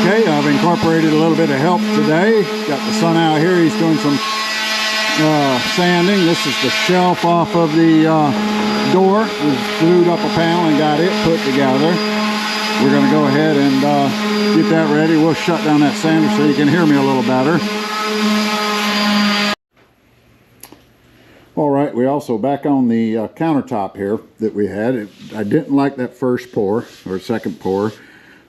Okay, I've incorporated a little bit of help today. Got the son out here. He's doing some sanding. This is the shelf off of the door. We've glued up a panel and got it put together. We're going to go ahead and get that ready. We'll shut down that sander so you can hear me a little better. All right, we also back on the countertop here that we had. I didn't like that first pour or second pour.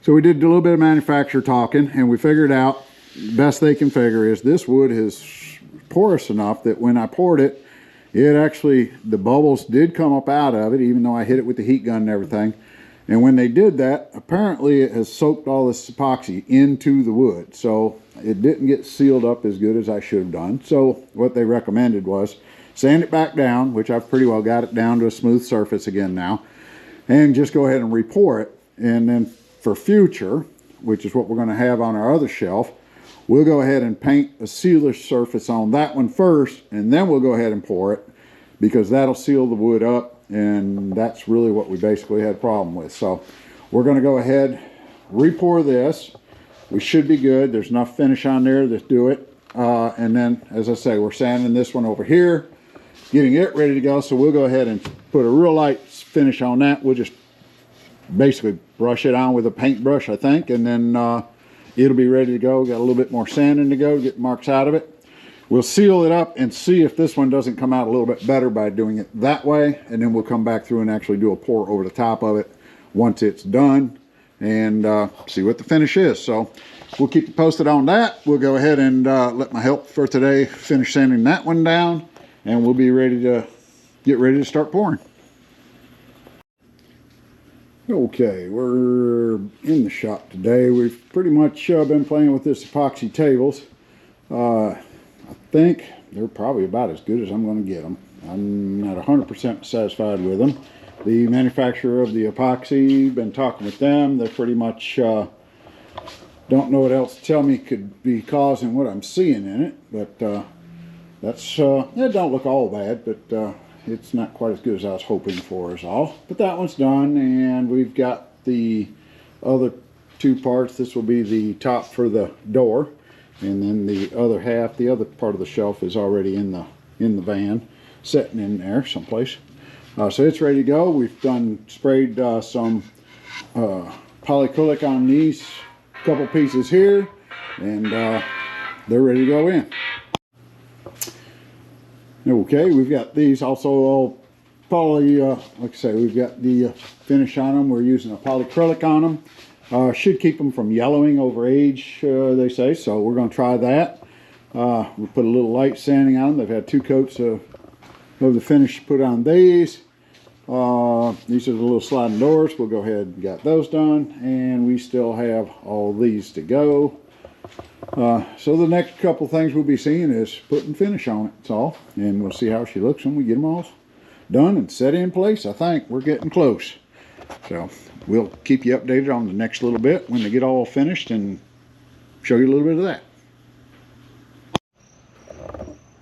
So we did a little bit of manufacturer talking, and we figured out best they can figure is this wood is porous enough that when I poured it, it actually, the bubbles did come up out of it, even though I hit it with the heat gun and everything. And when they did that, apparently it has soaked all this epoxy into the wood. So it didn't get sealed up as good as I should have done. So what they recommended was sand it back down, which I've pretty well got it down to a smooth surface again now, and just go ahead and re-pour it. And then for future, which is what we're going to have on our other shelf, we'll go ahead and paint a sealer surface on that one first, and then we'll go ahead and pour it, because that'll seal the wood up, and that's really what we basically had a problem with. So we're going to go ahead, re-pour this. We should be good. There's enough finish on there to do it. And then, as I say, we're sanding this one over here, getting it ready to go. So we'll go ahead and put a real light finish on that. We'll just basically brush it on with a paintbrush, I think, and then it'll be ready to go. Got a little bit more sanding to go, get marks out of it. We'll seal it up and see if this one doesn't come out a little bit better by doing it that way, and then we'll come back through and actually do a pour over the top of it once it's done, and see what the finish is. So we'll keep you posted on that. We'll go ahead and let my help for today finish sanding that one down, and we'll be ready to get ready to start pouring. Okay, we're in the shop today. We've pretty much been playing with this epoxy tables. I think they're probably about as good as I'm going to get them. I'm not 100% satisfied with them. The manufacturer of the epoxy, been talking with them. They're pretty much don't know what else to tell me could be causing what I'm seeing in it. But that's it don't look all bad, but it's not quite as good as I was hoping for is all. But that one's done, and we've got the other two parts. This will be the top for the door, and then the other half, the other part of the shelf is already in the van, sitting in there someplace. So it's ready to go. We've sprayed some polyacrylic on these couple pieces here, and they're ready to go in. Okay, we've got these also all poly, like I say, we've got the finish on them. We're using a polyacrylic on them. Should keep them from yellowing over age, they say, so we're going to try that. We put a little light sanding on them. They've had 2 coats of the finish put on these. These are the little sliding doors. We'll go ahead and get those done, and we still have all these to go. So the next couple things we'll be seeing is putting finish on it, that's all. And we'll see how she looks when we get them all done and set in place. I think we're getting close. So we'll keep you updated on the next little bit when they get all finished and show you a little bit of that.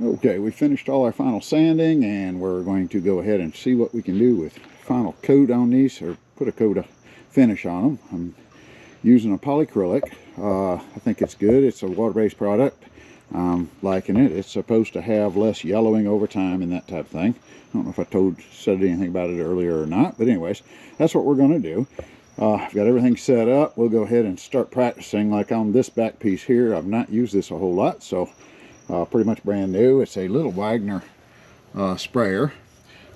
Okay, we finished all our final sanding, and we're going to go ahead and see what we can do with final coat on these, or put a coat of finish on them. I'm using a polyacrylic. I think it's good. It's a water-based product. I'm liking it. It's supposed to have less yellowing over time and that type of thing. I don't know if I said anything about it earlier or not, but anyways, that's what we're going to do. I've got everything set up. We'll go ahead and start practicing. Like on this back piece here, I've not used this a whole lot, so pretty much brand new. It's a little Wagner sprayer.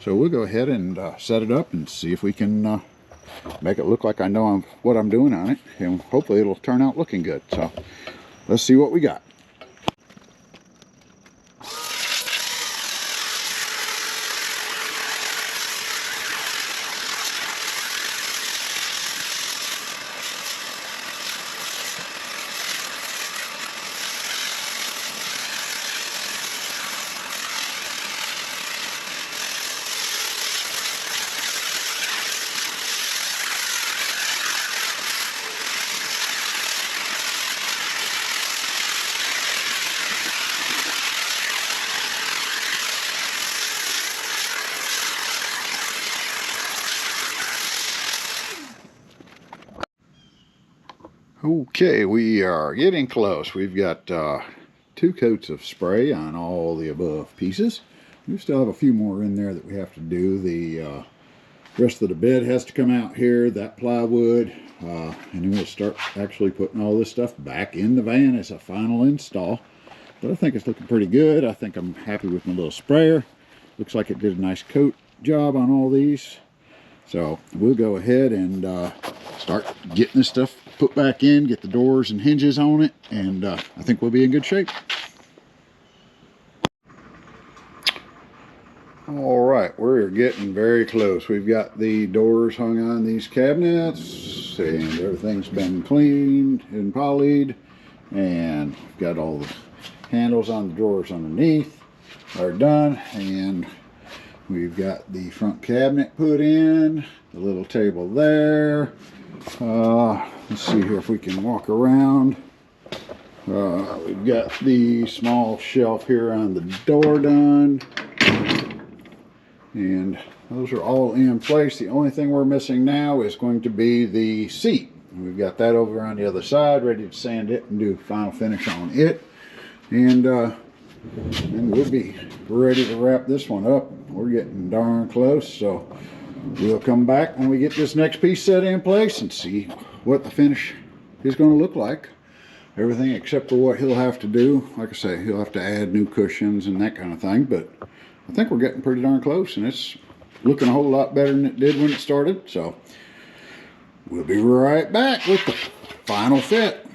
So we'll go ahead and set it up and see if we can make it look like I know what I'm doing on it, and hopefully it'll turn out looking good. So let's see what we got. Okay, we are getting close. We've got 2 coats of spray on all the above pieces. We still have a few more in there that we have to do. The rest of the bed has to come out here, that plywood, and then we'll start actually putting all this stuff back in the van as a final install. But I think it's looking pretty good. I think I'm happy with my little sprayer. Looks like it did a nice coat job on all these. So we'll go ahead and start getting this stuff put back in, get the doors and hinges on it, and I think we'll be in good shape. All right, we're getting very close. We've got the doors hung on these cabinets, and everything's been cleaned and polished, and we've got all the handles on the drawers underneath are done, and we've got the front cabinet put in, the little table there. Let's see here if we can walk around. We've got the small shelf here on the door done. And those are all in place. The only thing we're missing now is going to be the seat. We've got that over on the other side, ready to sand it and do final finish on it. And we'll be ready to wrap this one up. We're getting darn close, so we'll come back when we get this next piece set in place and see what the finish is going to look like. Everything except for what he'll have to do. Like I say, he'll have to add new cushions and that kind of thing, but I think we're getting pretty darn close, and it's looking a whole lot better than it did when it started. So we'll be right back with the final fit.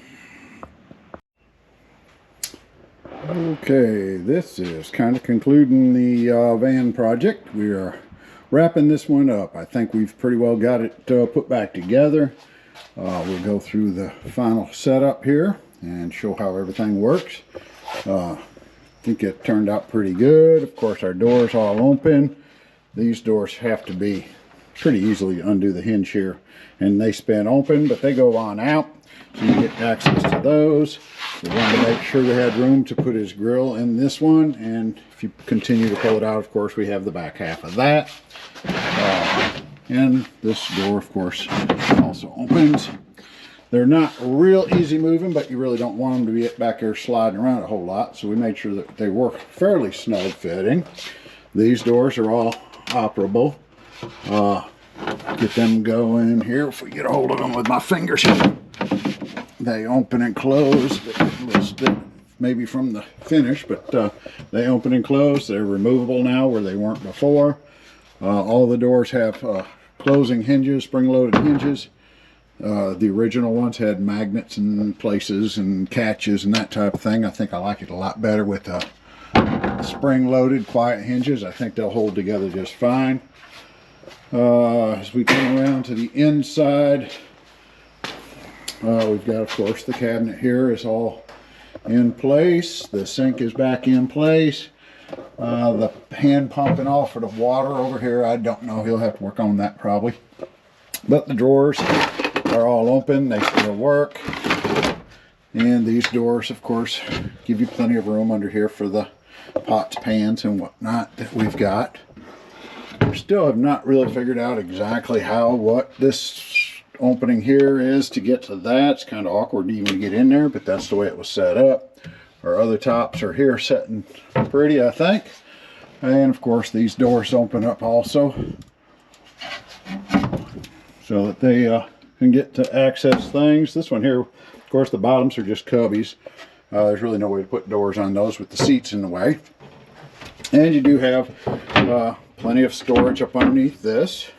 Okay, this is kind of concluding the van project. We are wrapping this one up. I think we've pretty well got it put back together. We'll go through the final setup here and show how everything works. I think it turned out pretty good. Of course, our doors all open. These doors have to be pretty easily undo the hinge here, and they spin open, but they go on out, so you get access to those. We wanted to make sure we had room to put his grill in this one, and if you continue to pull it out, of course, we have the back half of that. And this door, of course, also opens. They're not real easy moving, but you really don't want them to be back there sliding around a whole lot, so we made sure that they were fairly snug fitting. These doors are all operable. Get them going here if we get a hold of them with my fingers. They open and close a little stiff maybe from the finish, but they open and close. They're removable now where they weren't before. All the doors have closing hinges, spring-loaded hinges. The original ones had magnets and places and catches and that type of thing. I think I like it a lot better with spring-loaded quiet hinges. I think they'll hold together just fine. As we come around to the inside, we've got, of course, the cabinet here is all in place. The sink is back in place. The hand pumping off for the water over here, I don't know. He'll have to work on that probably. But the drawers are all open. They still work. And these doors, of course, give you plenty of room under here for the pots, pans, and whatnot that we've got. We still have not really figured out exactly what this opening here is to get to that. It's kind of awkward to even get in there, but that's the way it was set up. Our other tops are here setting pretty, I think. And of course these doors open up also so that they can get to access things. This one here, of course, the bottoms are just cubbies. There's really no way to put doors on those with the seats in the way. And you do have plenty of storage up underneath this,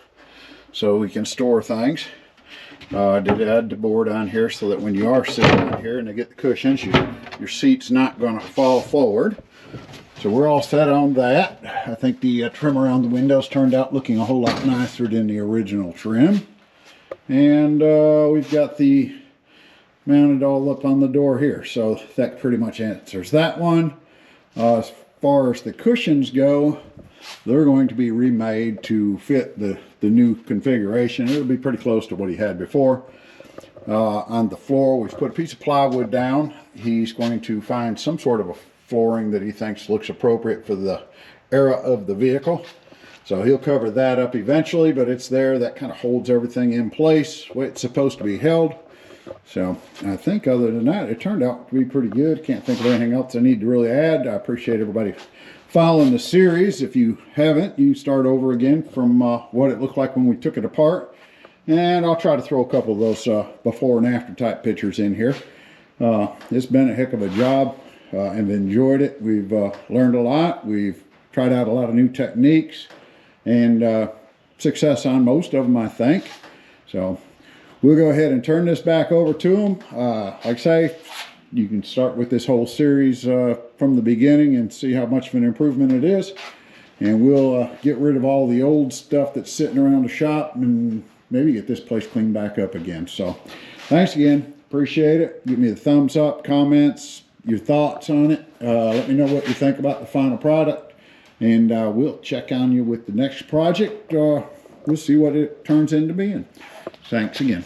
so we can store things. I did add the board on here so that when you are sitting on here and they get the cushions, your seat's not going to fall forward. So we're all set on that. I think the trim around the windows turned out looking a whole lot nicer than the original trim. And we've got the mounted all up on the door here. So that pretty much answers that one. As far as the cushions go, they're going to be remade to fit the new configuration. It'll be pretty close to what he had before. On the floor, we've put a piece of plywood down. He's going to find some sort of a flooring that he thinks looks appropriate for the era of the vehicle. So he'll cover that up eventually, but it's there. That kind of holds everything in place where it's supposed to be held. So I think other than that, it turned out to be pretty good. Can't think of anything else I need to really add. I appreciate everybody following the series. If you haven't, you start over again from what it looked like when we took it apart. And I'll try to throw a couple of those before and after type pictures in here. It's been a heck of a job and enjoyed it. We've learned a lot. We've tried out a lot of new techniques and success on most of them, I think. So we'll go ahead and turn this back over to them. Like I say, you can start with this whole series from the beginning and see how much of an improvement it is. And we'll get rid of all the old stuff that's sitting around the shop and maybe get this place cleaned back up again. So thanks again. Appreciate it. Give me the thumbs up, comments, your thoughts on it. Let me know what you think about the final product. And we'll check on you with the next project. We'll see what it turns into being. Thanks again.